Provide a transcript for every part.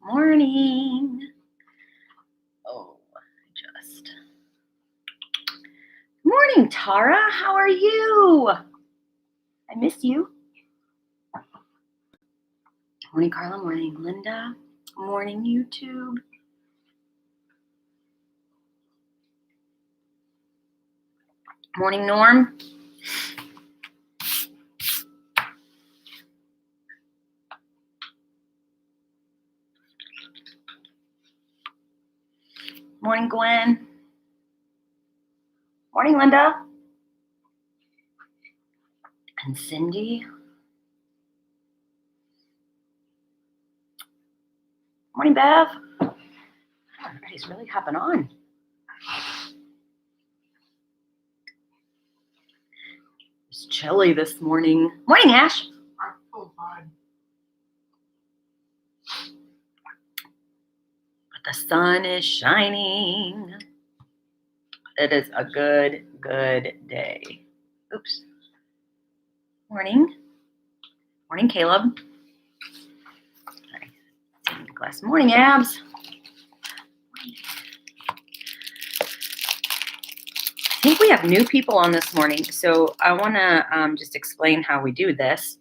Morning. Morning, Tara. How are you? I miss you. Morning, Carla. Morning, Linda. Morning, YouTube. Morning, Norm. Morning, Gwen. Morning, Linda. And Cindy. Morning, Bev. Oh, everybody's really hopping on. It's chilly this morning. Morning, Ash. But the sun is shining. It is a good day. Oops. Morning. Morning, Caleb. Glass. Morning, Abs. I think we have new people on this morning, so I want to just explain how we do this.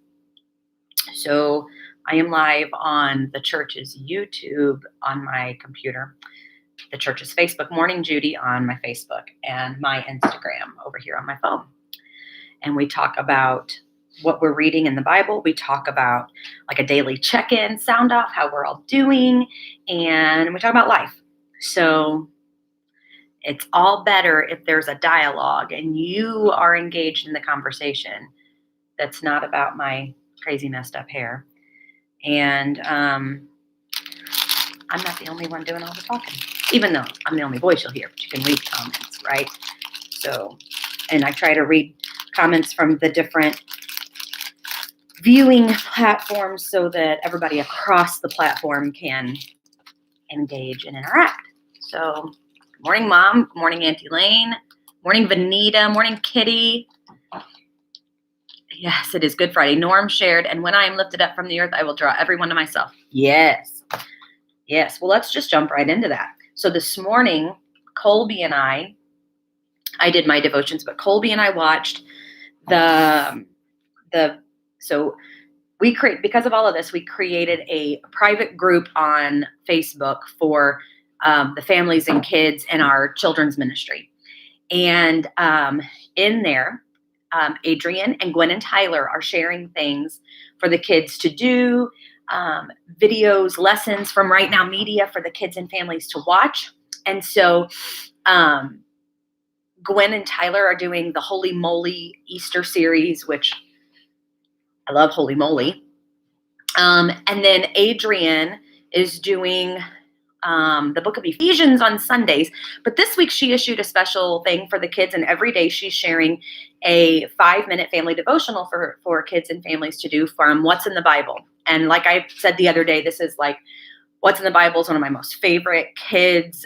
So I am live on the church's YouTube on my computer, the church's Facebook, Morning Judy on my Facebook, and my Instagram over here on my phone. And we talk about what we're reading in the Bible. We talk about like a daily check-in, sound off, how we're all doing, and we talk about life. So it's all better if there's a dialogue and you are engaged in the conversation that's not about my crazy messed up hair. And I'm not the only one doing all the talking, even though I'm the only voice you'll hear, but you can read comments, right? So, and I try to read comments from the different viewing platforms so that everybody across the platform can engage and interact. So, morning, Mom. Morning, Auntie Lane. Morning, Vanita. Morning, Kitty. Yes, it is Good Friday. Norm shared, and when I am lifted up from the earth, I will draw everyone to myself. Yes. Yes. Well, let's just jump right into that. So this morning, Colby and I did my devotions, but Colby and I watched so because of all of this, we created a private group on Facebook for the families and kids in our children's ministry. And in there, Adrian and Gwen and Tyler are sharing things for the kids to do, videos, lessons from Right Now Media for the kids and families to watch. And so Gwen and Tyler are doing the Holy Moly Easter series, which I love Holy Moly. And then Adrian is doing the book of Ephesians on Sundays. But this week she issued a special thing for the kids, and every day she's sharing a 5-minute family devotional for kids and families to do from What's in the Bible. And like I said the other day, this is like What's in the Bible is one of my most favorite kids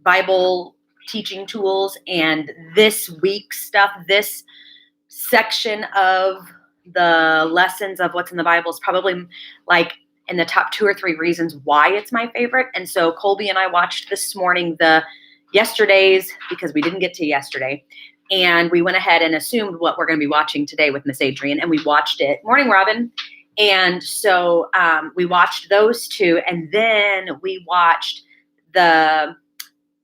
Bible teaching tools. And this week's stuff, this section of the lessons of What's in the Bible is probably like in the top 2 or 3 reasons why it's my favorite. And so Colby and I watched this morning yesterday's, because we didn't get to yesterday, and we went ahead and assumed what we're going to be watching today with Miss Adrian, and we watched it. Morning, Robin. And so we watched those 2, and then we watched the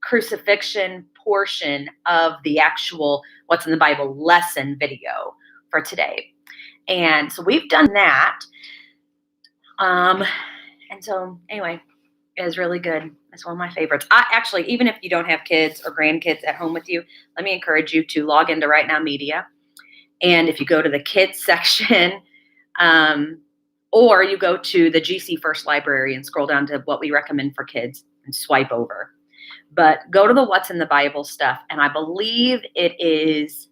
crucifixion portion of the actual What's in the Bible lesson video for today. And so we've done that. And so anyway, it was really good. It's one of my favorites. Actually, even if you don't have kids or grandkids at home with you, let me encourage you to log into Right Now Media. And if you go to the kids section, or you go to the GC First Library and scroll down to what we recommend for kids and swipe over. But go to the What's in the Bible stuff, and I believe it is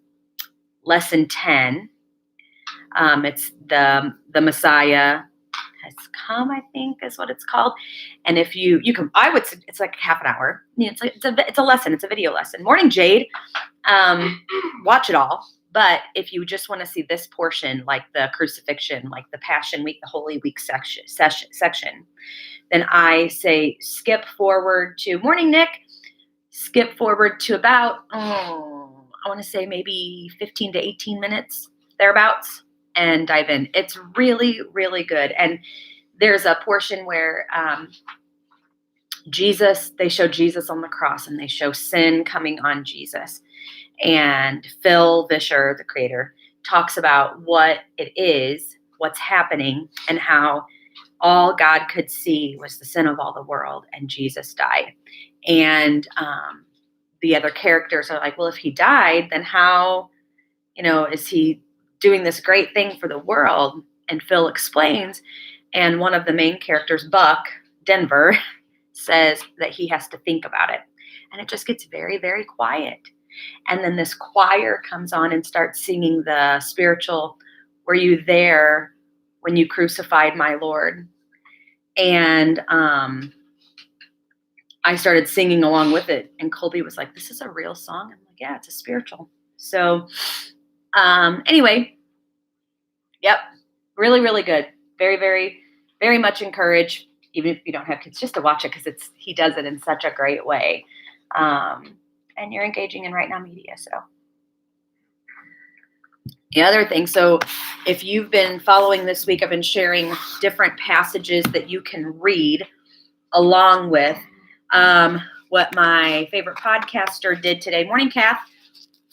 lesson 10. It's the Messiah has come, I think is what it's called. And if you can, it's like half an hour. It's a lesson. It's a video lesson. Morning, Jade. Watch it all. But if you just want to see this portion, like the crucifixion, like the Passion Week, the Holy Week section, then I say skip forward to morning, Nick. Skip forward to about, I want to say maybe 15 to 18 minutes, thereabouts, and dive in. It's really, really good. And there's a portion where they show Jesus on the cross, and they show sin coming on Jesus. And Phil Vischer, the creator, talks about what it is, what's happening, and how all God could see was the sin of all the world, and Jesus died. And the other characters are like, well, if he died, then how, is he doing this great thing for the world? And Phil explains, and one of the main characters, Buck Denver, says that he has to think about it. And it just gets very, very quiet. And then this choir comes on and starts singing the spiritual, "Were you there when you crucified my Lord?" And I started singing along with it. And Colby was like, "This is a real song?" I'm like, "Yeah, it's a spiritual." So anyway, yep, really, really good. Very, very, very much encourage, even if you don't have kids, just to watch it, because he does it in such a great way. And you're engaging in Right Now Media. So the other thing, so if you've been following this week, I've been sharing different passages that you can read along with what my favorite podcaster did today. Morning, Kath.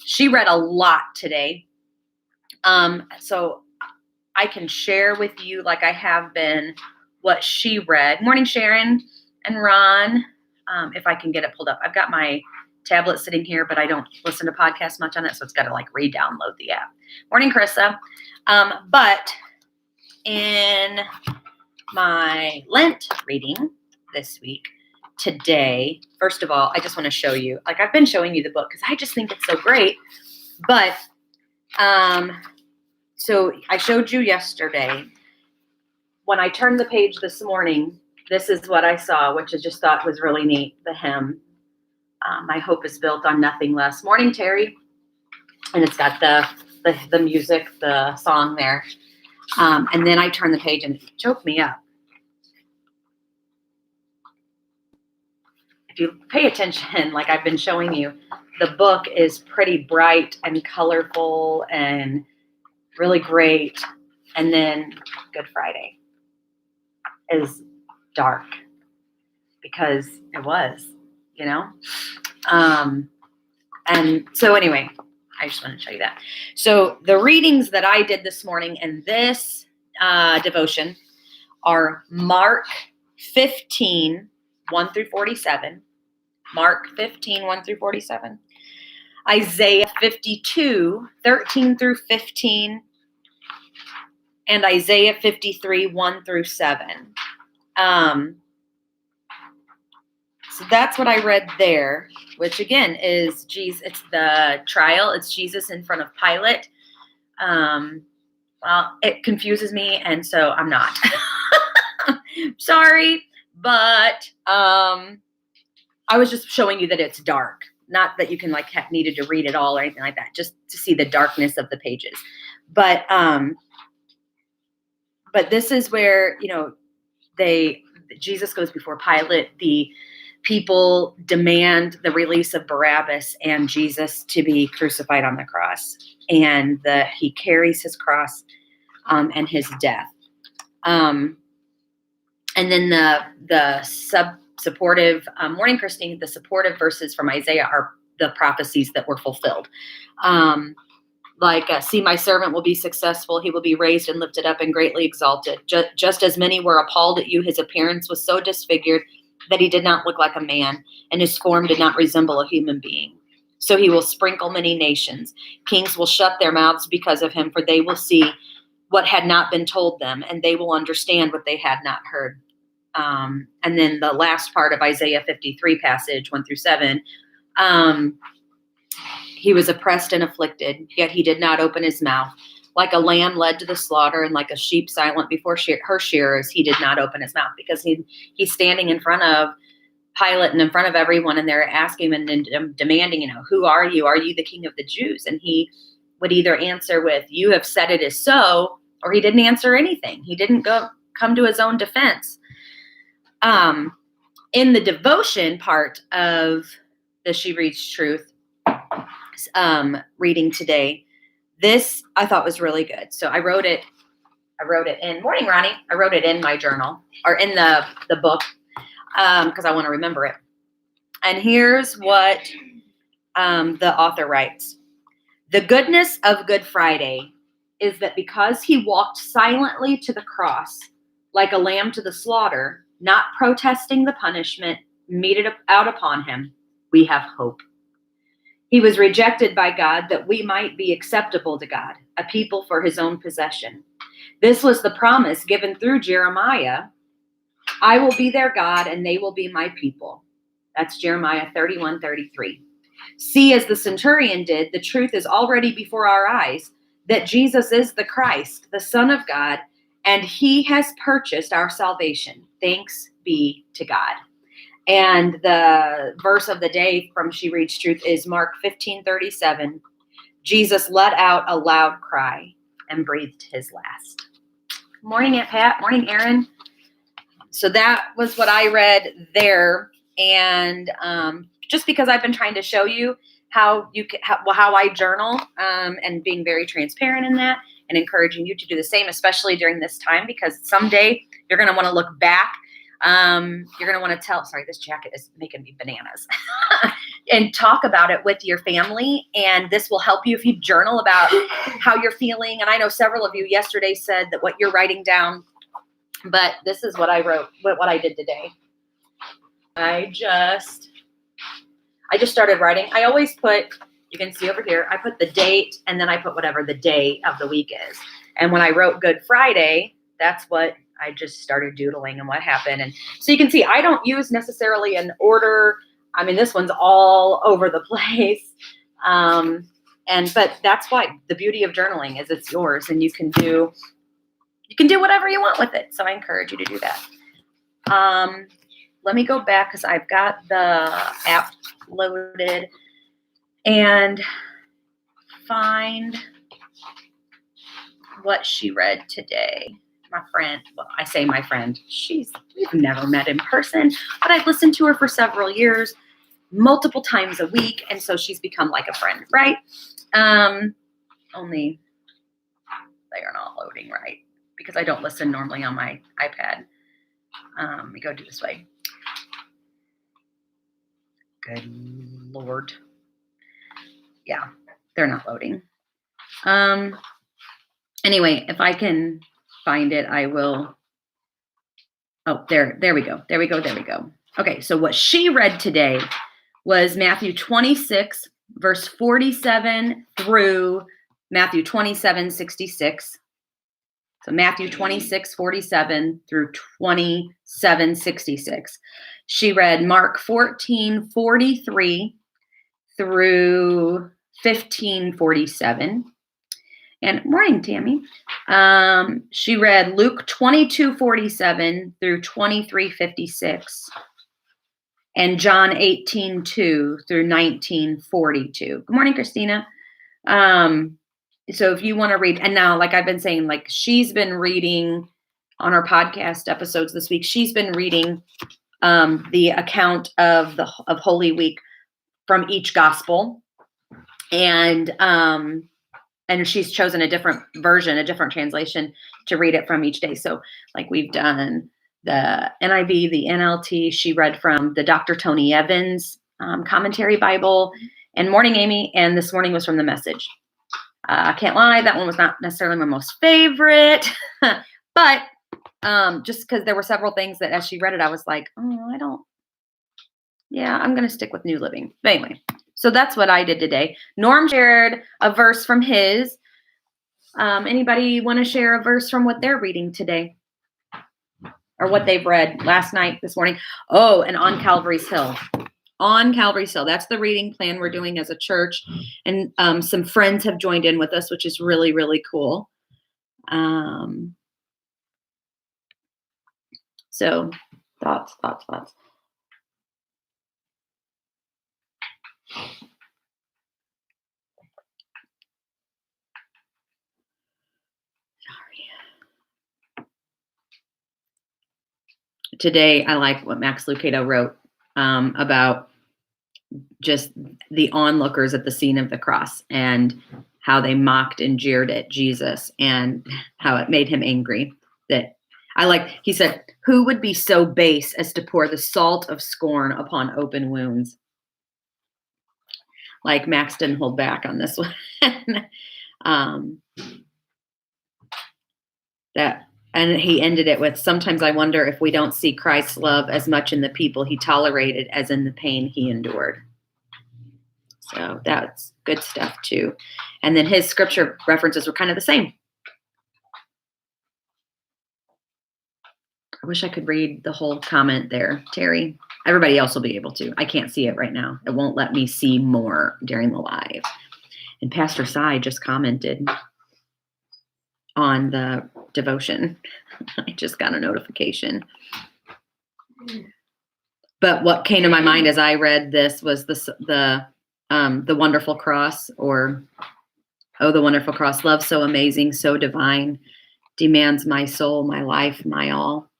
She read a lot today. So I can share with you, like I have been, what she read. Morning, Sharon and Ron. If I can get it pulled up. I've got my tablet sitting here, but I don't listen to podcasts much on it, so it's got to like re-download the app. Morning, Carissa. But in my Lent reading this week, today, first of all, I just want to show you, like I've been showing you the book because I just think it's so great. But so I showed you yesterday. When I turned the page this morning, this is what I saw, which I just thought was really neat, the hymn. My hope is built on nothing less. Morning, Terry. And it's got the music, the song there. And then I turned the page and it choked me up. If you pay attention, like I've been showing you, the book is pretty bright and colorful and really great. And then Good Friday is dark because it was, and so anyway, I just want to show you that. So the readings that I did this morning in this devotion are Mark 15, 1 through 47, Mark 15, 1 through 47, Isaiah 52, 13 through 15, and Isaiah 53, 1 through 7. So that's what I read there, which again is Jesus. It's the trial. It's Jesus in front of Pilate. Well, it confuses me, and so I'm not. Sorry, but I was just showing you that it's dark. Not that you can needed to read it all or anything like that. Just to see the darkness of the pages. But this is where Jesus goes before Pilate. The people demand the release of Barabbas and Jesus to be crucified on the cross, and he carries his cross and his death. And then the supportive morning, Christine. The supportive verses from Isaiah are the prophecies that were fulfilled. See, my servant will be successful. He will be raised and lifted up and greatly exalted. Just as many were appalled at you, his appearance was so disfigured that he did not look like a man, and his form did not resemble a human being. So he will sprinkle many nations. Kings will shut their mouths because of him, for they will see what had not been told them, and they will understand what they had not heard. And then the last part of Isaiah 53 passage, 1 through 7, he was oppressed and afflicted, yet he did not open his mouth. Like a lamb led to the slaughter, and like a sheep silent before her shearers, he did not open his mouth. Because he's standing in front of Pilate and in front of everyone, and they're asking him and demanding, who are you? Are you the king of the Jews? And would either answer with, "You have said it is so," or he didn't answer anything. He didn't come to his own defense. In the devotion part of the She Reads Truth reading today, this I thought was really good. So I wrote it in, morning, Ronnie. I wrote it in my journal, or in the book, because I want to remember it. And here's what the author writes. The goodness of Good Friday is that because he walked silently to the cross, like a lamb to the slaughter, not protesting the punishment meted out upon him, we have hope. He was rejected by God that we might be acceptable to God, a people for his own possession. This was the promise given through Jeremiah. I will be their God and they will be my people. That's Jeremiah 31:33. See, as the centurion did, the truth is already before our eyes, that Jesus is the Christ, the Son of God, and he has purchased our salvation. Thanks be to God. And the verse of the day from She Reads Truth is Mark 15:37. Jesus let out a loud cry and breathed his last. Morning, Aunt Pat. Morning, Aaron. So that was what I read there. And just because I've been trying to show you how I journal, and being very transparent in that, and encouraging you to do the same, especially during this time, because someday you're going to want to look back. You're going to want to tell, sorry, this jacket is making me bananas, and talk about it with your family. And this will help you if you journal about how you're feeling. And I know several of you yesterday said that what you're writing down, but this is what I wrote, what I did today. I just started writing. I always put, you can see over here, I put the date and then I put whatever the day of the week is. And when I wrote Good Friday, that's what I just started doodling and what happened. And so you can see, I don't use necessarily an order. I mean, this one's all over the place. But that's why the beauty of journaling is it's yours, and you can do whatever you want with it. So I encourage you to do that. Let me go back because I've got the app loaded and find what she read today. My friend, well, I say my friend, we've never met in person, but I've listened to her for several years, multiple times a week, and so she's become like a friend, right? Only they are not loading right because I don't listen normally on my iPad. Let me go do this way. Good Lord. Yeah, they're not loading. Anyway, if I can find it, I will. Oh, there we go. There we go. Okay, so what she read today was Matthew 26, verse 47 through Matthew 27:66. So Matthew 26:47 through 27:66. She read Mark 14:43 through 15:47. And morning, Tammy. She read Luke 22:47 through 23:56. And John 18:2 through 19:42. Good morning, Christina. So if you want to read, and now, like I've been saying, like she's been reading on our podcast episodes this week, she's been reading the account of Holy Week from each gospel. And she's chosen a different version, a different translation to read it from each day. So like we've done the NIV, the NLT, she read from the Dr. Tony Evans commentary Bible, and morning, Amy. And this morning was from the Message. I can't lie, that one was not necessarily my most favorite, but just because there were several things that as she read it, I was like, I'm going to stick with New Living. But anyway, so that's what I did today. Norm shared a verse from his. Anybody want to share a verse from what they're reading today? Or what they've read last night, this morning? Oh, and on Calvary's Hill. On Calvary's Hill. That's the reading plan we're doing as a church. And some friends have joined in with us, which is really, really cool. So thoughts. today I like what Max Lucado wrote about just the onlookers at the scene of the cross and how they mocked and jeered at Jesus and how it made him angry. That he said, who would be so base as to pour the salt of scorn upon open wounds? Like Max didn't hold back on this one. And he ended it with, sometimes I wonder if we don't see Christ's love as much in the people he tolerated as in the pain he endured. So that's good stuff too. And then his scripture references were kind of the same. I wish I could read the whole comment there, Terry. Everybody else will be able to. I can't see it right now. It won't let me see more during the live. And Pastor Sai just commented on the devotion. I just got a notification. But what came to my mind as I read this was the wonderful cross, or oh, the wonderful cross, love so amazing, so divine, demands my soul, my life, my all.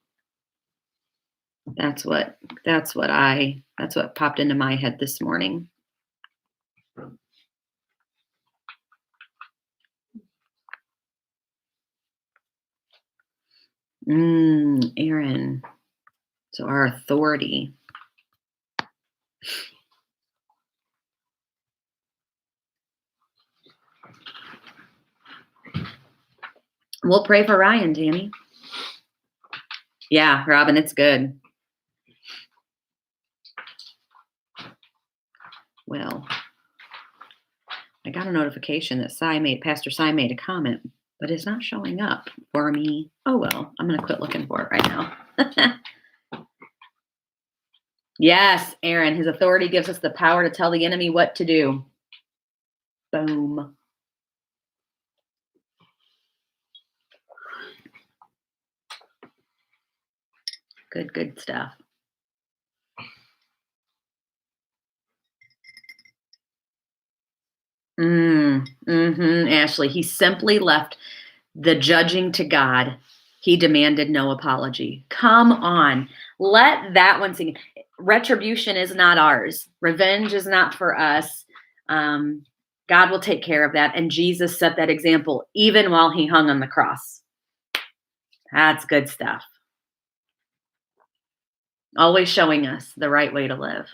That's what popped into my head this morning. Aaron. So our authority. We'll pray for Ryan, Tammy. Yeah, Robin, it's good. Well, I got a notification that Pastor Sai made a comment, but it's not showing up for me. Oh, well, I'm going to quit looking for it right now. Yes, Aaron, his authority gives us the power to tell the enemy what to do. Boom. Good stuff. Ashley, he simply left the judging to God. He demanded no apology. Come on. Let that one sink. Retribution is not ours. Revenge is not for us. God will take care of that. And Jesus set that example even while he hung on the cross. That's good stuff. Always showing us the right way to live.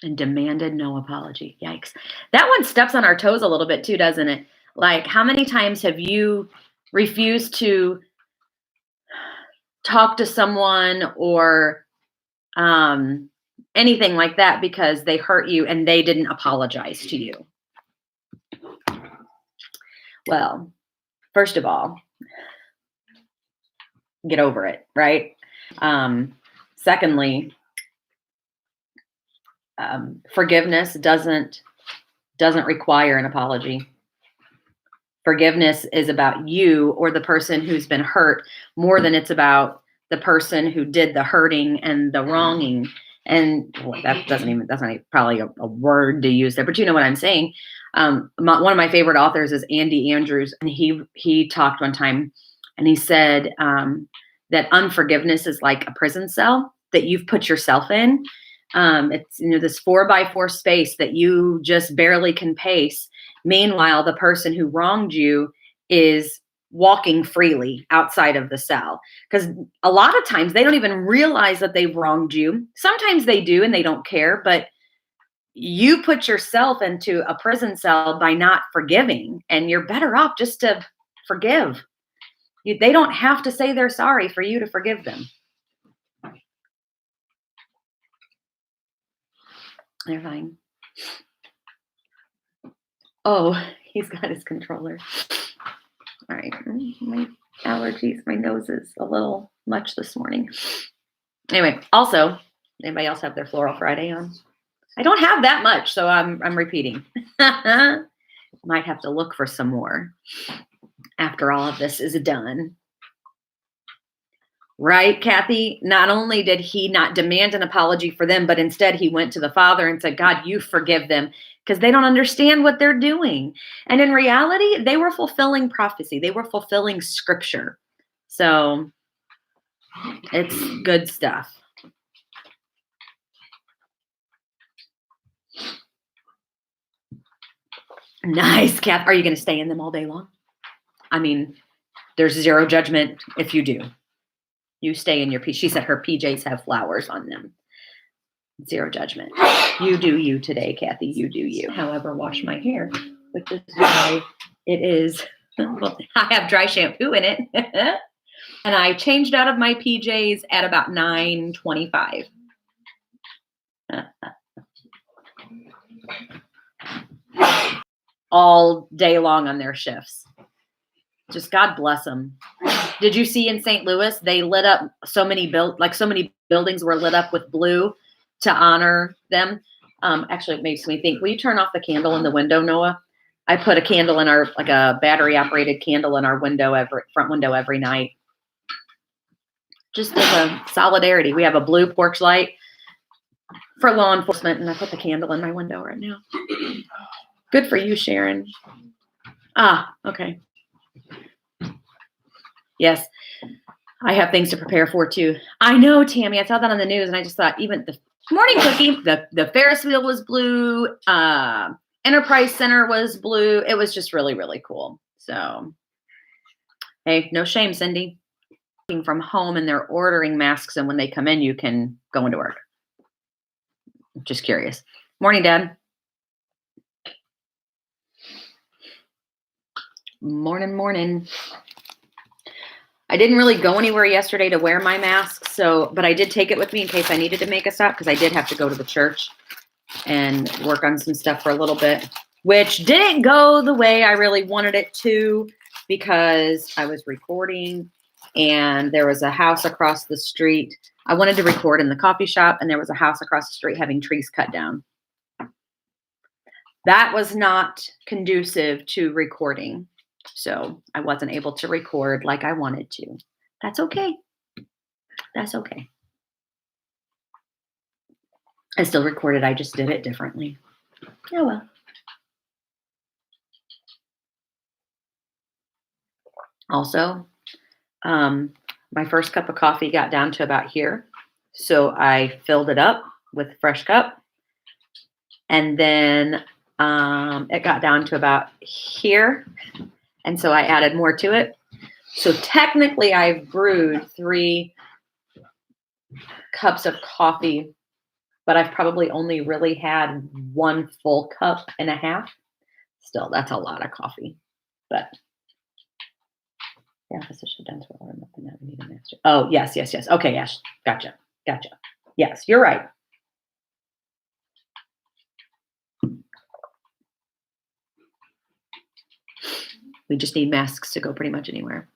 And demanded no apology. Yikes. That one steps on our toes a little bit too, doesn't it? Like, how many times have you refused to talk to someone or anything like that because they hurt you and they didn't apologize to you? Well, first of all, get over it, right? Secondly, forgiveness doesn't require an apology. Forgiveness is about you or the person who's been hurt more than it's about the person who did the hurting and the wronging. And that's not probably a word to use there, but you know what I'm saying. One of my favorite authors is Andy Andrews, and he talked one time, and he said that unforgiveness is like a prison cell that you've put yourself in. It's this 4x4 space that you just barely can pace. Meanwhile, the person who wronged you is walking freely outside of the cell, because a lot of times they don't even realize that they've wronged you. Sometimes they do and they don't care, but you put yourself into a prison cell by not forgiving, and you're better off just to forgive. They don't have to say they're sorry for you to forgive them. They're fine. Oh, he's got his controller. All right. My allergies, my nose is a little much this morning. Anyway, also, anybody else have their Floral Friday on? I don't have that much, so I'm repeating. Might have to look for some more after all of this is done. Right, Kathy? Not only did he not demand an apology for them, but instead he went to the Father and said, God, you forgive them, because they don't understand what they're doing. And in reality, they were fulfilling prophecy. They were fulfilling scripture. So it's good stuff. Nice, Kath. Are you going to stay in them all day long? I mean, there's zero judgment if you do. You stay in your She said her PJs have flowers on them. Zero judgment. You do you today, Kathy. You do you. However, wash my hair, which is why it is. Well, I have dry shampoo in it. And I changed out of my PJs at about 9:25. All day long on their shifts. Just God bless them. Did you see in St. Louis, they lit up so many buildings were lit up with blue to honor them. Actually, it makes me think, will you turn off the candle in the window, Noah? I put a candle in our, like a battery operated candle in our front window every night. Just as a solidarity. We have a blue porch light for law enforcement, and I put the candle in my window right now. Good for you, Sharon. Ah, okay. Yes, I have things to prepare for too. I know, Tammy. I saw that on the news, and I just thought, even the morning cookie, the Ferris wheel was blue. Enterprise Center was blue. It was just really, really cool. So, hey, no shame, Cindy. From home, and they're ordering masks, and when they come in, you can go into work. Just curious. Morning, Dad. Morning. I didn't really go anywhere yesterday to wear my mask, but I did take it with me in case I needed to make a stop, because I did have to go to the church and work on some stuff for a little bit, which didn't go the way I really wanted it to, because I was recording and there was a house across the street. I wanted to record in the coffee shop, and there was a house across the street having trees cut down. That was not conducive to recording. So I wasn't able to record like I wanted to. That's okay. That's okay. I still recorded. I just did it differently. Oh, well. Also, my first cup of coffee got down to about here. So I filled it up with a fresh cup. And then it got down to about here. And so I added more to it. So technically I've brewed 3 cups of coffee, but I've probably only really had 1 full cup and a half. Still, that's a lot of coffee. But yeah, physician dental order nothing that we need a master. Oh, yes. Okay, yes. Gotcha. Yes, you're right. We just need masks to go pretty much anywhere.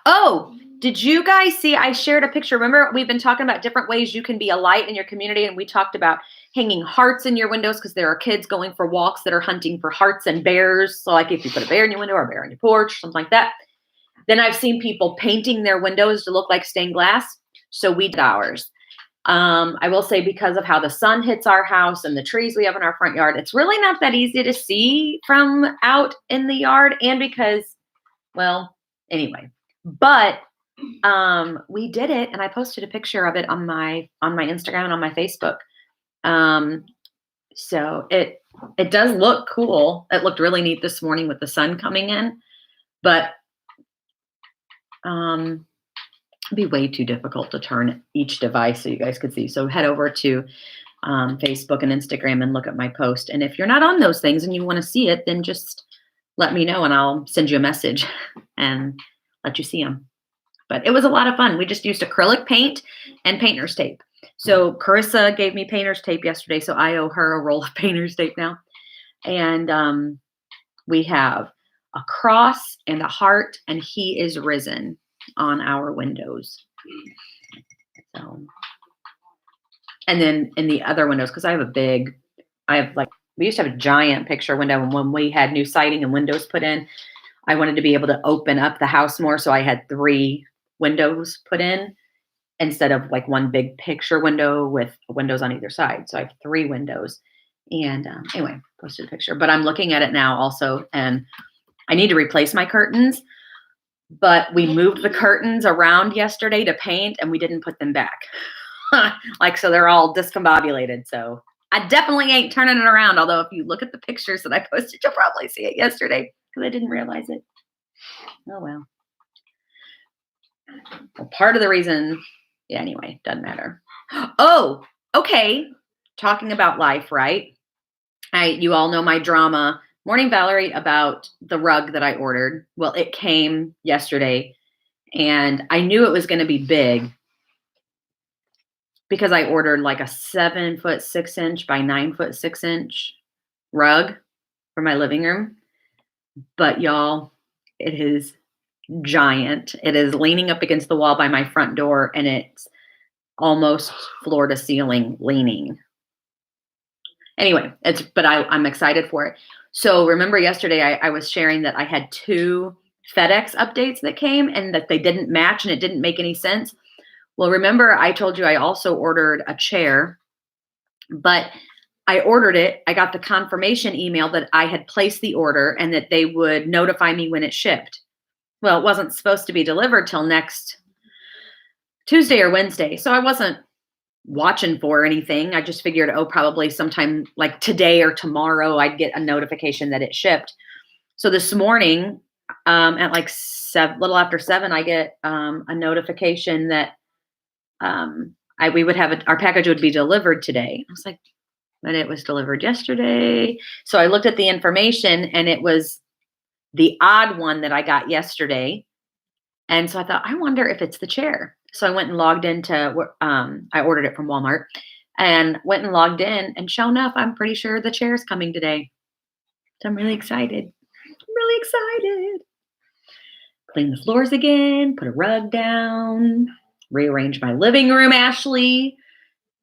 Oh, did you guys see? I shared a picture. Remember, we've been talking about different ways you can be a light in your community, and we talked about hanging hearts in your windows, because there are kids going for walks that are hunting for hearts and bears. So like if you put a bear in your window or a bear on your porch, something like that. Then I've seen people painting their windows to look like stained glass. So we did ours. I will say, because of how the sun hits our house and the trees we have in our front yard, it's really not that easy to see from out in the yard. And because, well, anyway, but we did it, and I posted a picture of it on my Instagram and on my Facebook. So it does look cool. It looked really neat this morning with the sun coming in, but it'd be way too difficult to turn each device so you guys could see. So head over to Facebook and Instagram and look at my post. And if you're not on those things and you want to see it, then just let me know and I'll send you a message and let you see them. But it was a lot of fun. We just used acrylic paint and painter's tape. So Carissa gave me painter's tape yesterday, so I owe her a roll of painter's tape now. And we have a cross and a heart, and he is risen on our windows. So, and then in the other windows, because we used to have a giant picture window, and when we had new siding and windows put in, I wanted to be able to open up the house more. So I had 3 windows put in instead of like one big picture window with windows on either side. So I have 3 windows. And anyway, posted a picture, but I'm looking at it now also, and I need to replace my curtains, but we moved the curtains around yesterday to paint and we didn't put them back. Like, so they're all discombobulated. So I definitely ain't turning it around. Although if you look at the pictures that I posted, you'll probably see it yesterday because I didn't realize it. Oh, well, part of the reason, yeah, anyway, doesn't matter. Oh, okay. Talking about life, right? You all know my drama, Morning Valerie, about the rug that I ordered. Well, it came yesterday and I knew it was going to be big because I ordered like a 7'6" by 9'6" rug for my living room. But y'all, it is giant. It is leaning up against the wall by my front door and it's almost floor to ceiling leaning. Anyway, I'm excited for it. So remember yesterday I was sharing that I had 2 FedEx updates that came and that they didn't match and it didn't make any sense. Well, remember I told you I also ordered a chair, but I ordered it. I got the confirmation email that I had placed the order and that they would notify me when it shipped. Well, it wasn't supposed to be delivered till next Tuesday or Wednesday. So I wasn't watching for anything. I just figured, oh, probably sometime like today or tomorrow, I'd get a notification that it shipped. So this morning, at like little after 7, I get a notification that we would have our package would be delivered today. I was like, but it was delivered yesterday. So I looked at the information and it was the odd one that I got yesterday. And so I thought, I wonder if it's the chair. So I went and logged into, I ordered it from Walmart and went and logged in. And sure enough, I'm pretty sure the chair is coming today. So I'm really excited. I'm really excited. Clean the floors again, put a rug down, rearrange my living room, Ashley.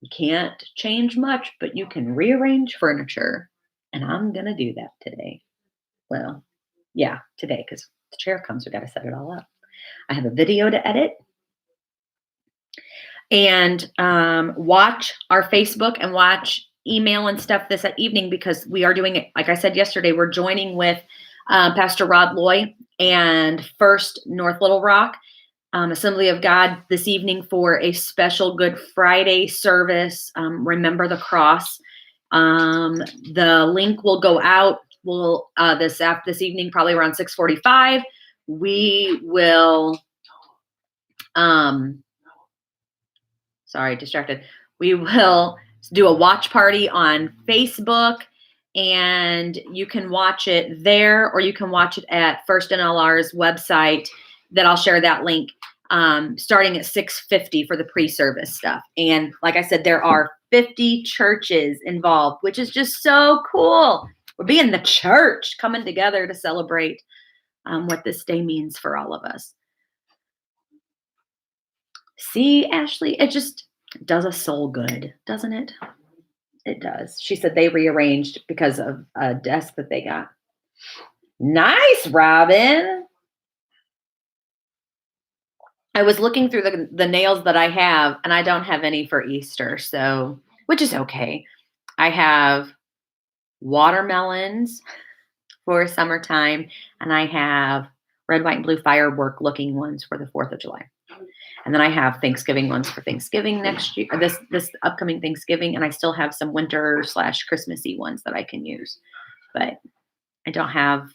You can't change much, but you can rearrange furniture. And I'm going to do that today. Well, yeah, today, because the chair comes, we got to set it all up. I have a video to edit. And watch our Facebook and watch email and stuff this evening because we are doing it. Like I said yesterday, we're joining with Pastor Rod Loy and First North Little Rock Assembly of God this evening for a special Good Friday service. Remember the cross. The link will go out. This evening, probably around 6:45. We will. Sorry, distracted. We will do a watch party on Facebook, and you can watch it there, or you can watch it at First NLR's website. That I'll share that link. Starting at 6:50 for the pre-service stuff. And like I said, there are 50 churches involved, which is just so cool. We're being the church coming together to celebrate what this day means for all of us. See, Ashley, it just does a soul good, doesn't it? It does. She said they rearranged because of a desk that they got. Nice, Robin. I was looking through the nails that I have, and I don't have any for Easter, so which is okay. I have watermelons for summertime, and I have red, white, and blue firework looking ones for the 4th of July. And then I have Thanksgiving ones for Thanksgiving next year, this upcoming Thanksgiving, and I still have some winter / Christmassy ones that I can use. But I don't have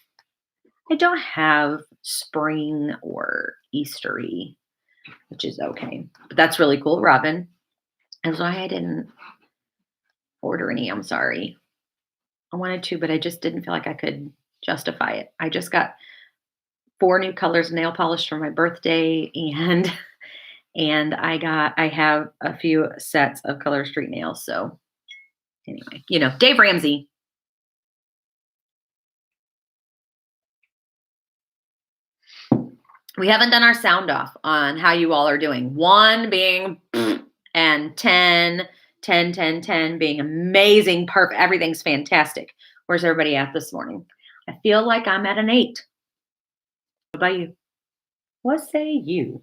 spring or Eastery, which is okay. But that's really cool, Robin. That's why I didn't order any. I'm sorry. I wanted to, but I just didn't feel like I could justify it. I just got 4 new colors of nail polish for my birthday, and I have a few sets of Color Street nails. So anyway, Dave Ramsey. We haven't done our sound off on how you all are doing. 1 being and 10 being amazing, perfect. Everything's fantastic. Where's everybody at this morning? I feel like I'm at an 8. What about you? What say you?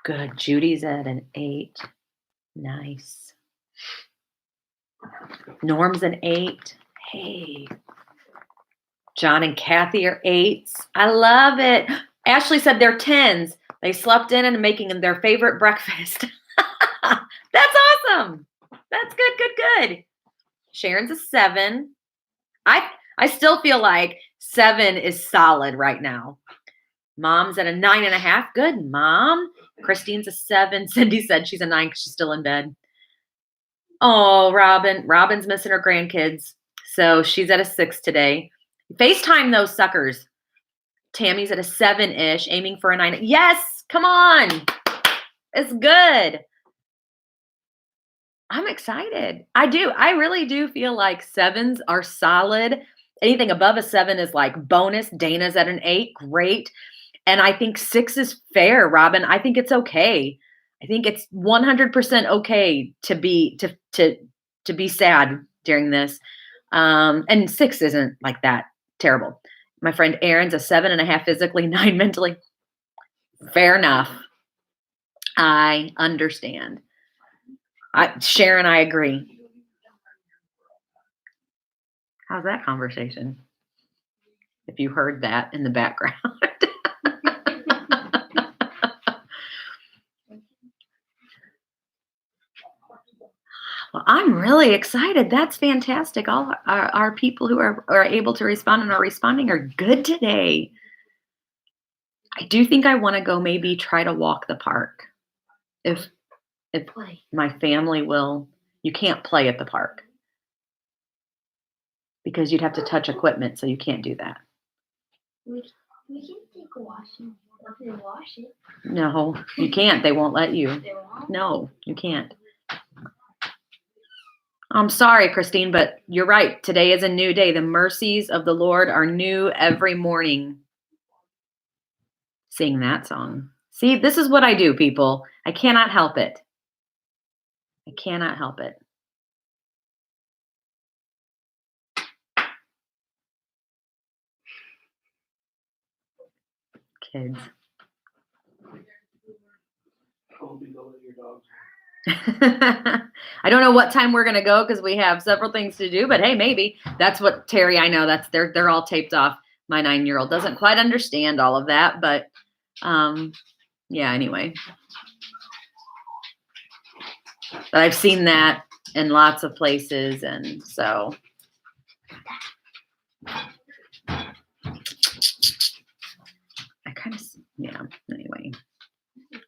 Good. Judy's at an 8. Nice. Norm's an 8. Hey. John and Kathy are 8s. I love it. Ashley said they're 10s. They slept in and making their favorite breakfast. That's awesome. That's good, good, good. Sharon's a 7. I still feel like 7 is solid right now. Mom's at a 9.5. Good, Mom. Christine's a 7. Cindy said she's a 9 because she's still in bed. Oh, Robin. Robin's missing her grandkids. So she's at a 6 today. FaceTime those suckers. Tammy's at a 7-ish, aiming for a 9. Yes, come on. It's good. I'm excited. I do. I really do feel like 7s are solid. Anything above a 7 is like bonus. Dana's at an 8. Great. And I think 6 is fair, Robin. I think it's okay. I think it's 100% okay to be sad during this. And 6 isn't like that terrible. My friend Aaron's a 7.5 physically, 9 mentally. Fair enough. I understand. Sharon, I agree. How's that conversation? If you heard that in the background. Well, I'm really excited. That's fantastic. All our people who are able to respond and are responding are good today. I do think I want to go maybe try to walk the park. If my family will. You can't play at the park because you'd have to touch equipment, so you can't do that. We can take a washing and wash it. No, you can't. They won't let you. They won't? No, you can't. I'm sorry, Christine, but you're right. Today is a new day. The mercies of the Lord are new every morning. Sing that song. See, this is what I do, people. I cannot help it. I cannot help it. Kids. I don't know what time we're gonna go because we have several things to do, but hey, maybe that's what Terry. I know they're all taped off. My 9-year-old doesn't quite understand all of that, but yeah. Anyway, but I've seen that in lots of places, and so I kind of Anyway,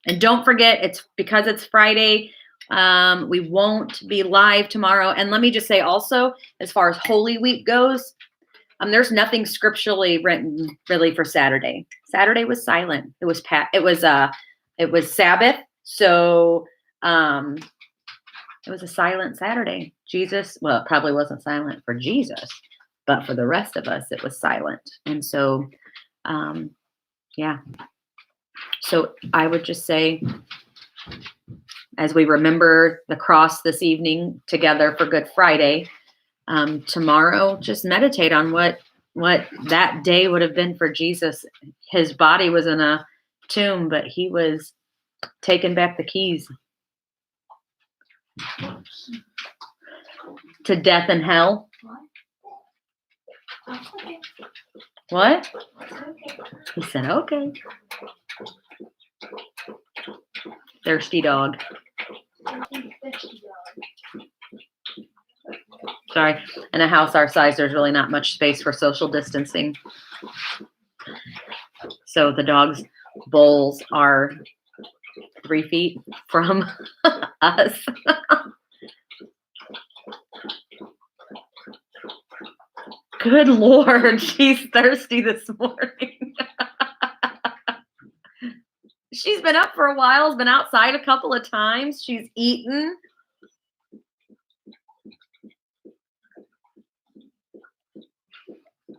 and don't forget, it's because it's Friday. We won't be live tomorrow. And let me just say also, as far as Holy Week goes, there's nothing scripturally written really for Saturday. Saturday was silent. It was Sabbath. So it was a silent Saturday. Jesus, well, it probably wasn't silent for Jesus, but for the rest of us, it was silent. And so, yeah. So I would just say, as we remember the cross this evening together for Good Friday, tomorrow, just meditate on what that day would have been for Jesus. His body was in a tomb, but he was taking back the keys to death and hell. What? He said, okay. Thirsty dog. Sorry. In a house our size, there's really not much space for social distancing. So the dog's bowls are 3 feet from us. Good Lord, she's thirsty this morning. She's been up for a while, has been outside a couple of times. She's eaten.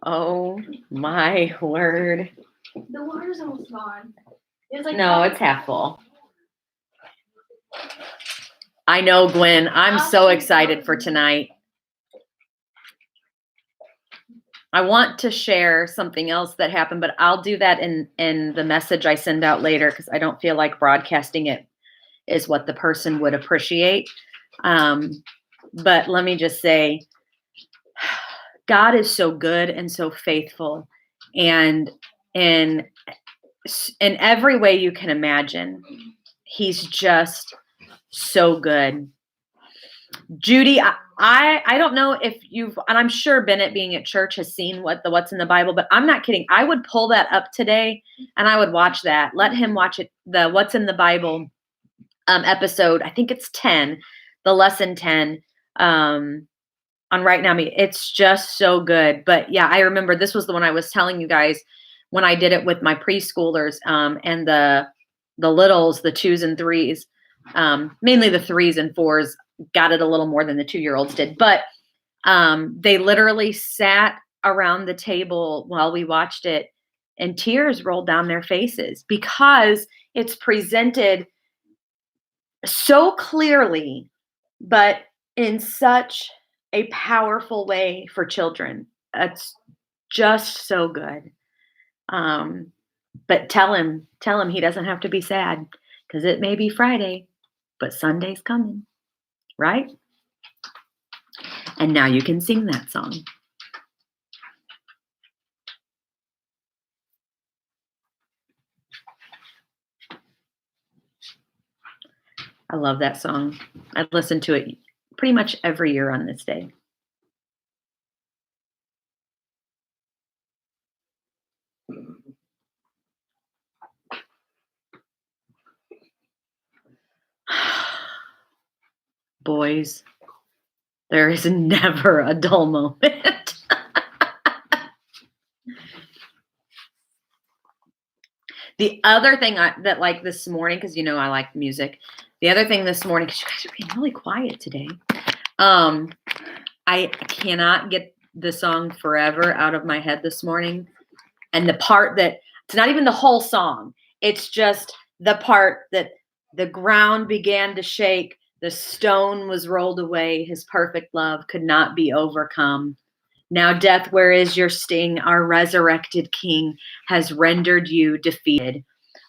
Oh my word. The water's almost gone. No, it's half full. I know, Gwen. I'm so excited for tonight. I want to share something else that happened, but I'll do that in the message I send out later because I don't feel like broadcasting it is what the person would appreciate. But let me just say, God is so good and so faithful, and in in every way you can imagine, He's just so good. Judy, I don't know if you've, and I'm sure Bennett being at church has seen what's in the Bible, but I'm not kidding. I would pull that up today and I would watch that. Let him watch it, the what's in the Bible episode. I think it's 10, the lesson 10 on Right Now Me. It's just so good. But yeah, I remember this was the one I was telling you guys when I did it with my preschoolers and the littles, the 2s and 3s, mainly the 3s and 4s got it a little more than the 2-year-olds did. But they literally sat around the table while we watched it and tears rolled down their faces because it's presented so clearly, but in such a powerful way for children. It's just so good. But tell him he doesn't have to be sad because it may be Friday, but Sunday's coming, right? And now you can sing that song. I love that song. I listen to it pretty much every year on this day. Boys, there is never a dull moment. The other thing that like this morning, because you know I like music. The other thing this morning, because you guys are being really quiet today. I cannot get the song Forever out of my head this morning. And the part that it's not even the whole song. It's just the part that the ground began to shake, the stone was rolled away, his perfect love could not be overcome. Now, death, where is your sting? Our resurrected King has rendered you defeated.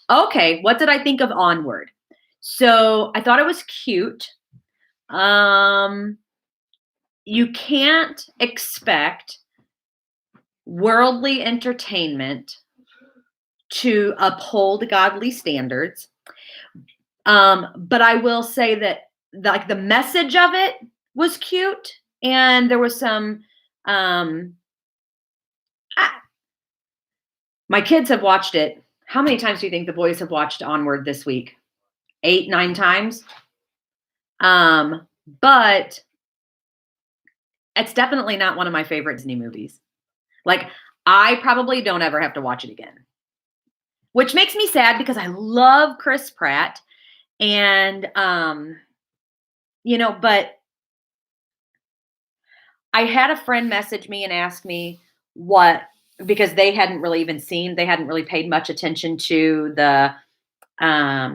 Okay, what did I think of Onward? So I thought it was cute. You can't expect worldly entertainment to uphold godly standards. But I will say that like the message of it was cute, and there was some my kids have watched it. How many times do you think the boys have watched Onward this week? 8, 9 times. But it's definitely not one of my favorite Disney movies. Like, I probably don't ever have to watch it again, which makes me sad because I love Chris Pratt. And, but I had a friend message me and ask me because they hadn't really paid much attention to the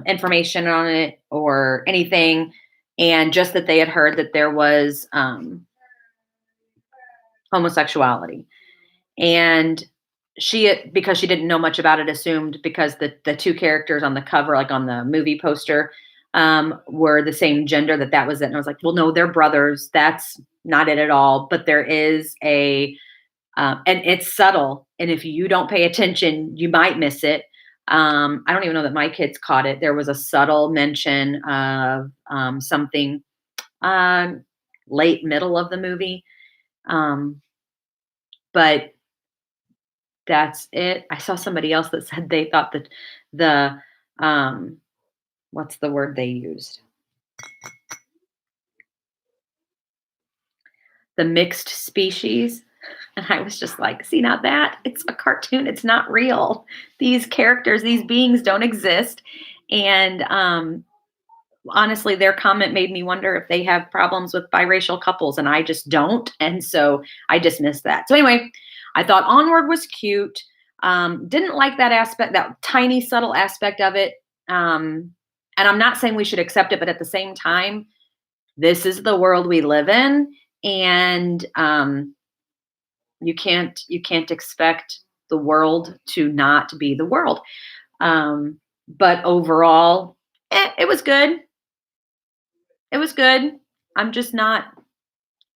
information on it or anything. And just that they had heard that there was homosexuality. And because she didn't know much about it, assumed because the 2 characters on the cover, like on the movie poster, were the same gender, that was it. And I was like, well, no, they're brothers. That's not it at all. But there is and it's subtle. And if you don't pay attention, you might miss it. I don't even know that my kids caught it. There was a subtle mention of something late middle of the movie. But that's it. I saw somebody else that said they thought that the what's the word they used? The mixed species. And I was just like, see, now that it's a cartoon, it's not real. These characters, these beings don't exist. And honestly, their comment made me wonder if they have problems with biracial couples, and I just don't. And so I dismissed that. So anyway, I thought Onward was cute. Didn't like that aspect, that tiny, subtle aspect of it. And I'm not saying we should accept it, but at the same time, this is the world we live in. And You can't expect the world to not be the world. But overall, it was good. It was good. I'm just not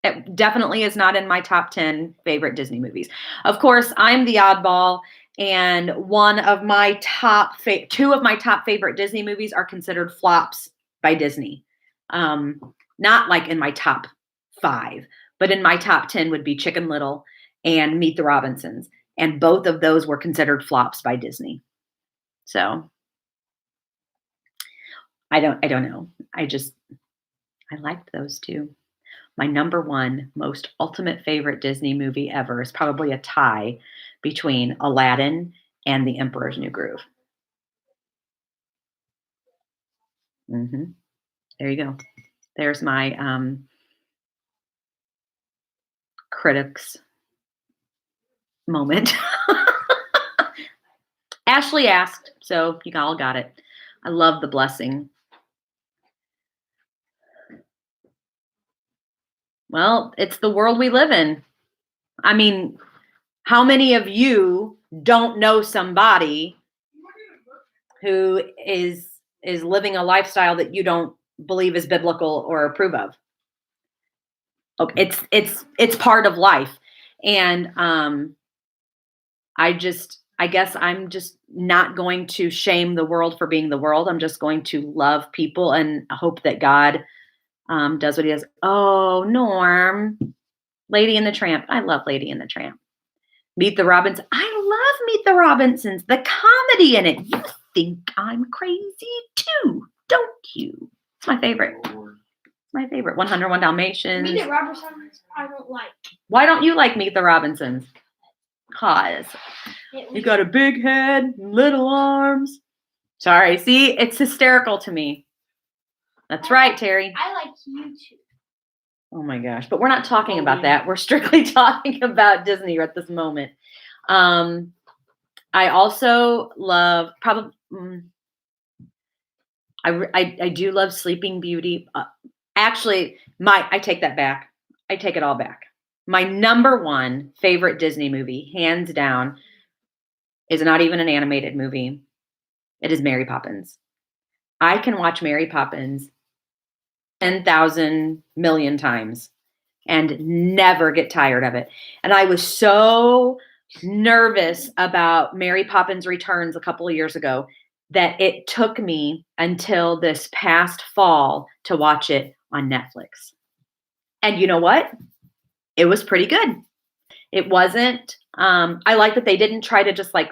It definitely is not in my top 10 favorite Disney movies. Of course, I'm the oddball, and two of my top favorite Disney movies are considered flops by Disney. Not like in my top 5, but in my top 10 would be Chicken Little and Meet the Robinsons, and both of those were considered flops by Disney. So, I don't know. I liked those 2. My number 1 most ultimate favorite Disney movie ever is probably a tie between Aladdin and The Emperor's New Groove. Mhm. There you go. There's my, critics moment. Ashley asked, so you all got it. I love The Blessing. Well, it's the world we live in. I mean, how many of you don't know somebody who is living a lifestyle that you don't believe is biblical or approve of? Okay, it's part of life, and I guess I'm just not going to shame the world for being the world. I'm just going to love people and hope that God does what He does. Oh, Norm, Lady and the Tramp. I love Lady and the Tramp. Meet the Robinsons. I love Meet the Robinsons. The comedy in it. You think I'm crazy too, don't you? It's my favorite. My favorite. 101 Dalmatians. Meet the Robinsons, I don't like. Why don't you like Meet the Robinsons? Cause you got a big head, little arms. Sorry, see, it's hysterical to me. That's right, Terry. I like you too. Oh my gosh, but we're not talking about that. We're strictly talking about Disney at this moment. I also love I do love Sleeping Beauty. Actually, I take that back. I take it all back. My number 1 favorite Disney movie, hands down, is not even an animated movie. It is Mary Poppins. I can watch Mary Poppins 10,000 million times and never get tired of it. And I was so nervous about Mary Poppins Returns a couple of years ago that it took me until this past fall to watch it on Netflix. And you know what? It was pretty good. It wasn't, I like that they didn't try to just like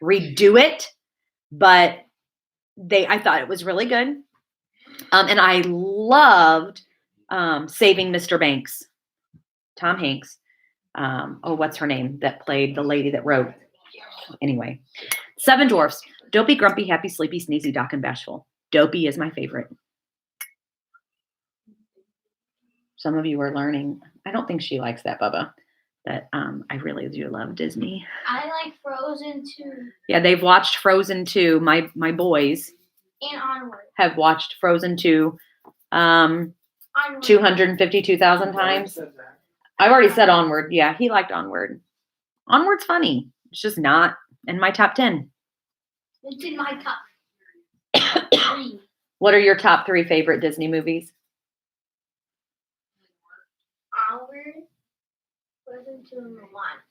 redo it, but I thought it was really good. And I loved Saving Mr. Banks, Tom Hanks. What's her name that played the lady that wrote? Anyway, Seven Dwarfs. Dopey, Grumpy, Happy, Sleepy, Sneezy, Doc, and Bashful. Dopey is my favorite. Some of you are learning. I don't think she likes that, Bubba. That I really do love Disney. I like Frozen too. Yeah, they've watched Frozen 2. My boys and Onward have watched Frozen 2 252,000 times. I've already said Onward. Yeah, he liked Onward. Onward's funny. It's just not in my top 10. It's in my top 3. What are your top 3 favorite Disney movies? Onward, Frozen 2, and Moana.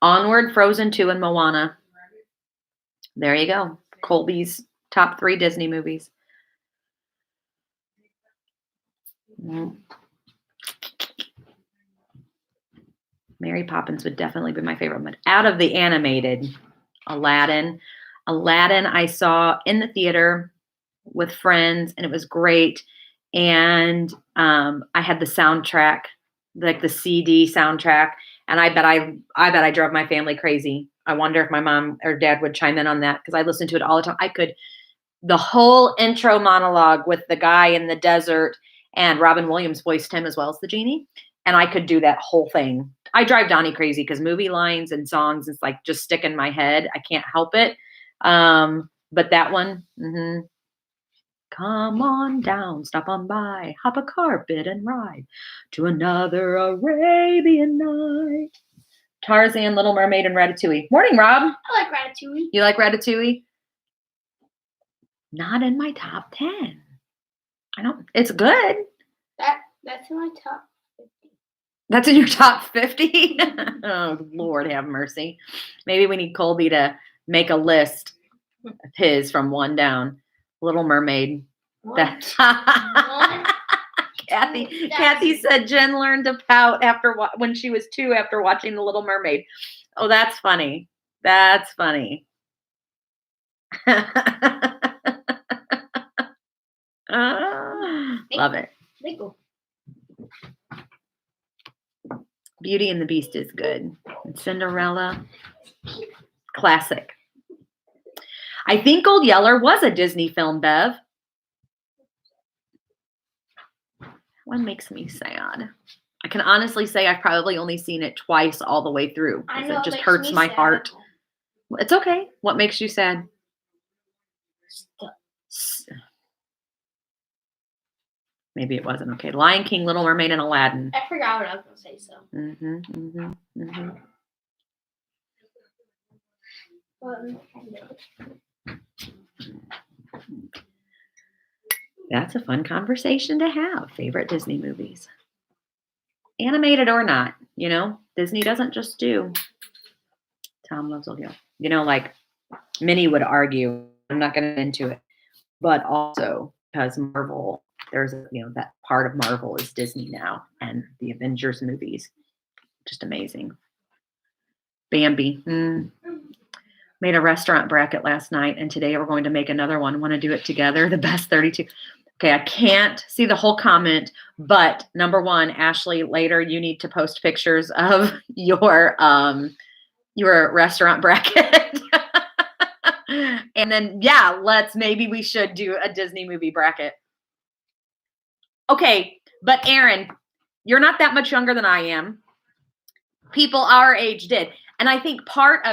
Onward, Frozen 2, and Moana. There you go. Colby's top 3 Disney movies. Mary Poppins would definitely be my favorite one. Out of the animated, Aladdin. Aladdin I saw in the theater with friends, and it was great. And I had the soundtrack, like the CD soundtrack, and I bet I drove my family crazy. I wonder if my mom or dad would chime in on that because I listened to it all the time. The whole intro monologue with the guy in the desert, and Robin Williams voiced him as well as the genie. And I could do that whole thing. I drive Donnie crazy because movie lines and songs is like just stick in my head. I can't help it. But that one, Come on down, stop on by, hop a carpet and ride to another Arabian night. Tarzan, Little Mermaid, and Ratatouille. Morning, Rob. I like Ratatouille. You like Ratatouille? Not in my top 10. I don't. It's good. That's in my top 50. That's in your top 50? Oh, Lord have mercy. Maybe we need Colby to make a list of his from 1 down. Little Mermaid. One, Kathy said Jen learned to pout when she was 2 after watching The Little Mermaid. Oh, that's funny. That's funny. Love it. Lego. Beauty and the Beast is good. And Cinderella, classic. I think Old Yeller was a Disney film, Bev. One makes me sad. I can honestly say I've probably only seen it twice all the way through. I know, it just hurts my heart. It's okay. What makes you sad? Maybe it wasn't okay. Lion King, Little Mermaid, and Aladdin. I forgot what I was going to say, That's a fun conversation to have. Favorite Disney movies. Animated or not, Disney doesn't just do Tom Loves Old Yeller. Like Minnie would argue, I'm not going to get into it, but also because Marvel, there's, that part of Marvel is Disney now, and the Avengers movies, just amazing. Bambi. Made a restaurant bracket last night, and today we're going to make another one. Want to do it together? The best 32. Okay, I can't see the whole comment, but number 1, Ashley, later you need to post pictures of your restaurant bracket. And then, maybe we should do a Disney movie bracket. Okay, but Aaron, you're not that much younger than I am. People our age did. And I think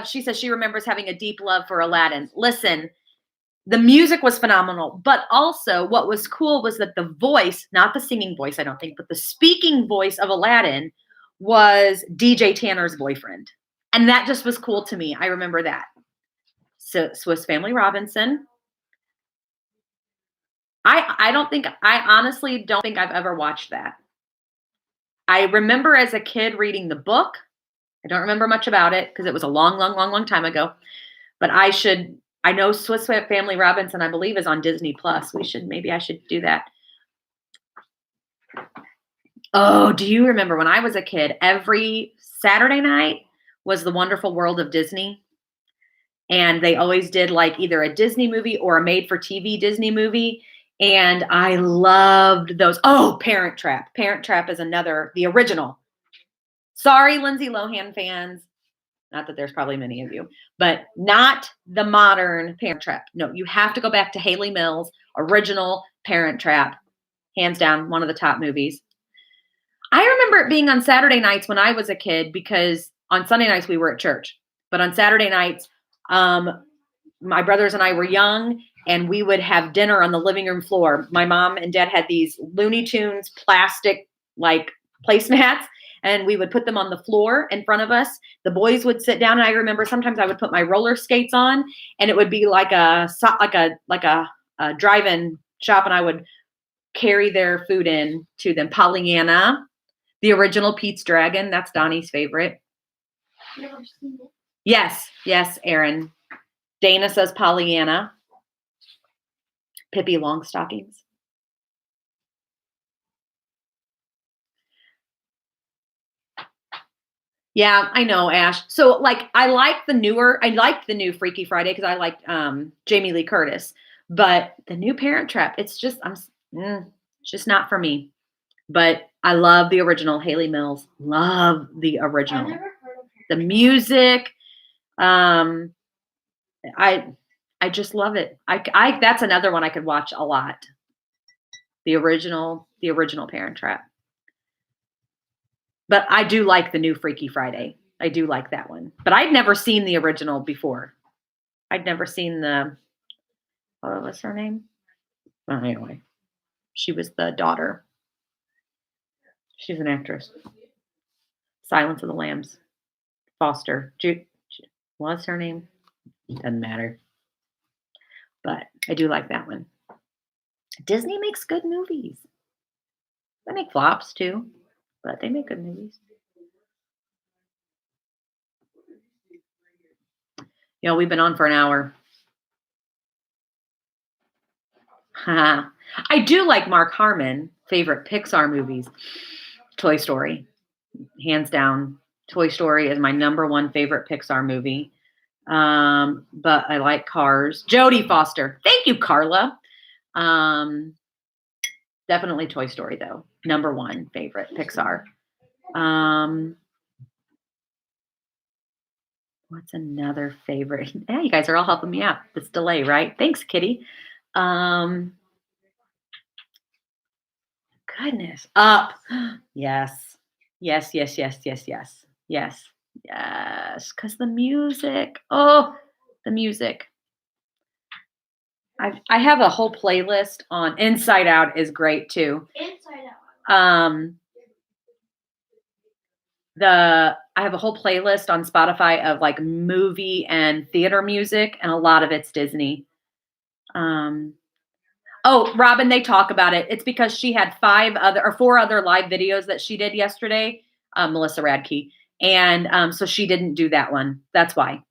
she says she remembers having a deep love for Aladdin. Listen, the music was phenomenal, but also what was cool was that the voice, not the singing voice, I don't think, but the speaking voice of Aladdin was DJ Tanner's boyfriend. And that just was cool to me. I remember that. So Swiss Family Robinson. I honestly don't think I've ever watched that. I remember as a kid reading the book. I don't remember much about it because it was a long time ago. But I know Swiss Family Robinson, I believe, is on Disney Plus. Maybe I should do that. Oh, do you remember when I was a kid, every Saturday night was The Wonderful World of Disney? And they always did like either a Disney movie or a made-for-TV Disney movie. And I loved those. Oh, Parent Trap. Parent Trap is the original. Sorry, Lindsay Lohan fans. Not that there's probably many of you, but not the modern Parent Trap. No, you have to go back to Haley Mills' original Parent Trap. Hands down, one of the top movies. I remember it being on Saturday nights when I was a kid because on Sunday nights we were at church. But on Saturday nights, my brothers and I were young, and we would have dinner on the living room floor. My mom and dad had these Looney Tunes plastic like placemats, and we would put them on the floor in front of us. The boys would sit down, and I remember sometimes I would put my roller skates on, and it would be like a drive-in shop, and I would carry their food in to them. Pollyanna, the original Pete's Dragon. That's Donnie's favorite. Never seen it. Yes, Aaron. Dana says Pollyanna. Pippi Longstockings. Yeah, I know, Ash. So, I liked the new Freaky Friday because I liked Jamie Lee Curtis. But the new Parent Trap, it's just not for me. But I love the original. Haley Mills. Love the original. I've never heard of her. The music. I just love it. I that's another one I could watch a lot. The original Parent Trap. But I do like the new Freaky Friday. I do like that one. But I'd never seen the original before. I'd never seen what was her name? Well, anyway, she was the daughter. She's an actress. Silence of the Lambs. Foster. What's her name? Doesn't matter. But I do like that one. Disney makes good movies. They make flops too, but they make good movies. We've been on for an hour. I do like Mark Harmon. Favorite Pixar movies. Toy Story. Hands down. Toy Story is my number one favorite Pixar movie. But I like Cars. Jodie Foster. Thank you, Carla. Definitely Toy Story, though. Number one favorite Pixar. What's another favorite? Yeah, you guys are all helping me out. This delay, right? Thanks, Kitty. Goodness. Up. Yes. Yes, yes, yes, yes, yes. Yes. Yes. Because the music. Oh, the music. I have a whole playlist on Inside Out is great too. Inside Out. I have a whole playlist on Spotify of like movie and theater music, and a lot of it's Disney. Oh, Robin, they talk about it. It's because she had 4 other live videos that she did yesterday, Melissa Radke. And so she didn't do that one. That's why.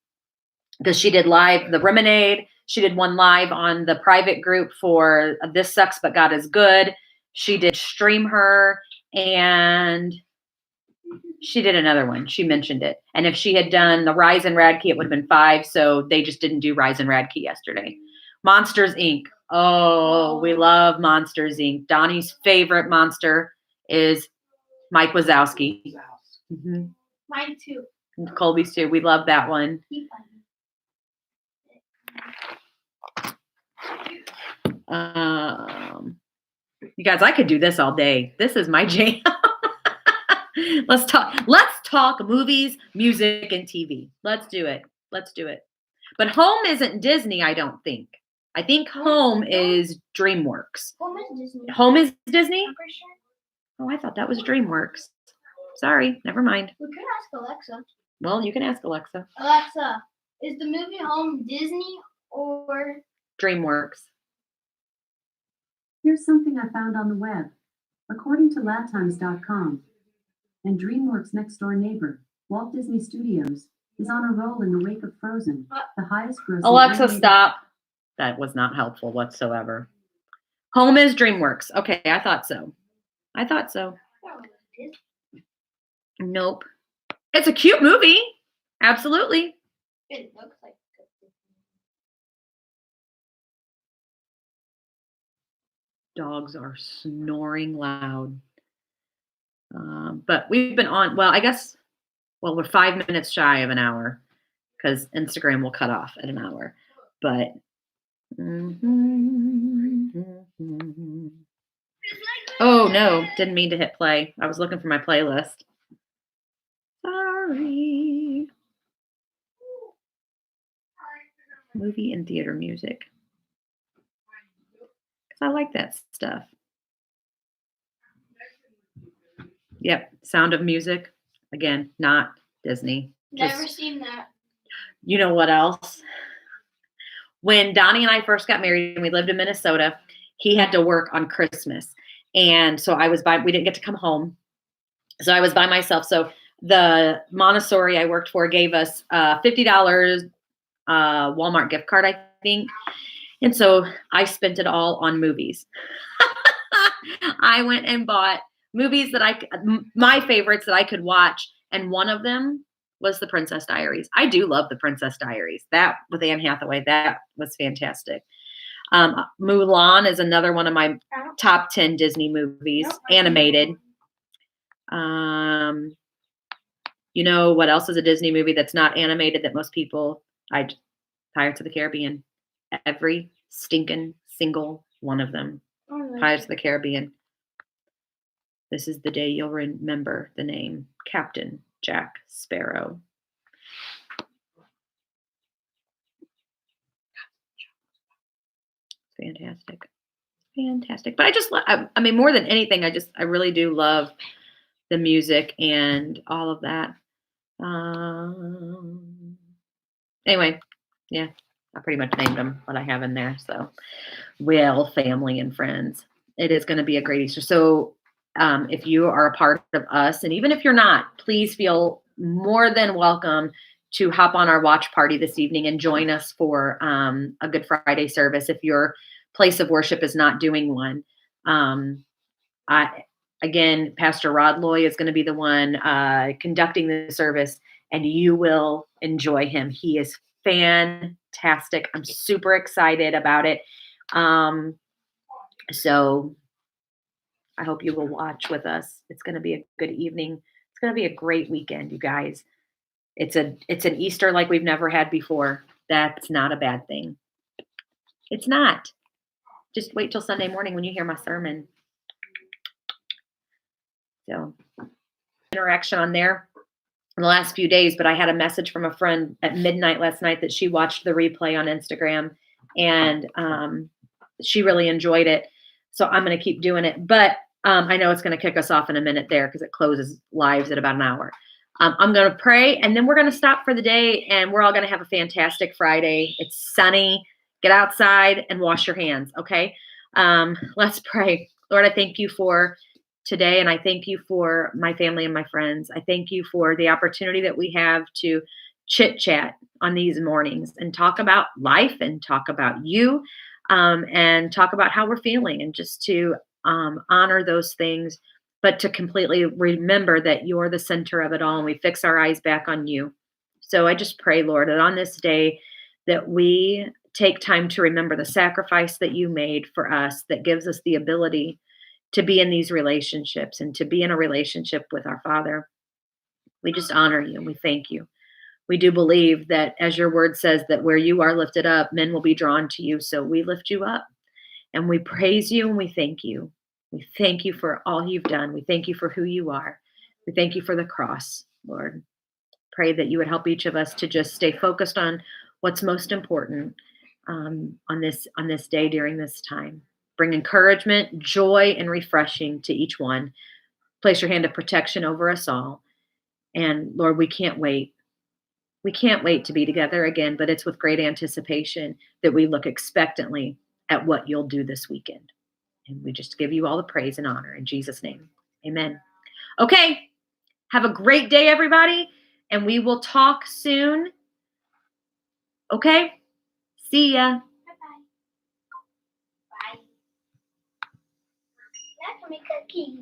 Because she did live the Lemonade. She did one live on the private group for This Sucks But God Is Good. She did Stream Her, and she did another one. She mentioned it. And if she had done the Rise and Radke, it would have been 5. So they just didn't do Rise and Radke yesterday. Monsters, Inc. Oh, we love Monsters, Inc. Donnie's favorite monster is Mike Wazowski. Mm-hmm. Mine too. Colby's too. We love that one. You guys, I could do this all day. This is my jam. Let's talk movies, music, and TV. Let's do it. But Home isn't Disney, I don't think. I think Home is DreamWorks. Home is Disney. Home is Disney? I'm pretty sure. Oh, I thought that was DreamWorks. Sorry, never mind. We could ask Alexa. Well, you can ask Alexa. Alexa, is the movie Home Disney or DreamWorks? Here's something I found on the web. According to LatTimes.com, and DreamWorks' next-door neighbor, Walt Disney Studios, is on a roll in the wake of Frozen, the highest-grossing. Alexa, stop. That was not helpful whatsoever. Home is DreamWorks. Okay, I thought so. Nope. It's a cute movie. Absolutely. It looks like Dogs are snoring loud. But we've been on, we're 5 minutes shy of an hour because Instagram will cut off at an hour. But oh no, didn't mean to hit play. I was looking for my playlist. Sorry. Movie and theater music. Because I like that stuff. Yep, Sound of Music. Again, not Disney. never seen that. You know what else? When Donnie and I first got married and we lived in Minnesota, he had to work on Christmas. And so we didn't get to come home. So I was by myself. So the Montessori I worked for gave us $50 Walmart gift card, I think. And so I spent it all on movies. I went and bought movies my favorites that I could watch. And one of them was The Princess Diaries. I do love The Princess Diaries. That with Anne Hathaway, that was fantastic. Mulan is another one of my top 10 Disney movies, animated. You know what else is a Disney movie that's not animated that most people, Pirates of the Caribbean. Every stinking single one of them. Pirates of the Caribbean. This is the day you'll remember the name Captain Jack Sparrow. Fantastic. But I mean, more than anything, I really do love the music and all of that. Anyway, yeah, I pretty much named them what I have in there. So, well, family and friends, it is going to be a great Easter. So, if you are a part of us, and even if you're not, please feel more than welcome to hop on our watch party this evening and join us for a Good Friday service. If your place of worship is not doing one, I again, Pastor Rod Loy is going to be the one conducting the service, and you will enjoy him. He is fantastic. I'm super excited about it. So I hope you will watch with us. It's going to be a good evening. It's going to be a great weekend, you guys. It's an Easter like we've never had before. That's not a bad thing. It's not. Just wait till Sunday morning when you hear my sermon. So interaction on there in the last few days, but I had a message from a friend at midnight last night that she watched the replay on Instagram, and she really enjoyed it. So I'm going to keep doing it, but I know it's going to kick us off in a minute there because it closes lives at about an hour. I'm going to pray, and then we're going to stop for the day, and we're all going to have a fantastic Friday. It's sunny. Get outside and wash your hands, okay? Let's pray. Lord, I thank you for today, and I thank you for my family and my friends. I thank you for the opportunity that we have to chit chat on these mornings and talk about life and talk about you, and talk about how we're feeling, and just to honor those things, but to completely remember that you're the center of it all, and we fix our eyes back on you. So I just pray, Lord, that on this day that we take time to remember the sacrifice that you made for us, that gives us the ability to be in these relationships and to be in a relationship with our Father. We just honor you and we thank you. We do believe that, as your word says, that where you are lifted up, men will be drawn to you. So we lift you up and we praise you and we thank you. We thank you for all you've done. We thank you for who you are. We thank you for the cross, Lord. Pray that you would help each of us to just stay focused on what's most important on this day during this time. Bring encouragement, joy, and refreshing to each one. Place your hand of protection over us all. And Lord, we can't wait. We can't wait to be together again, but it's with great anticipation that we look expectantly at what you'll do this weekend. And we just give you all the praise and honor in Jesus' name. Amen. Okay. Have a great day, everybody. And we will talk soon. Okay. See ya. Bye-bye. Bye. That's my cookie.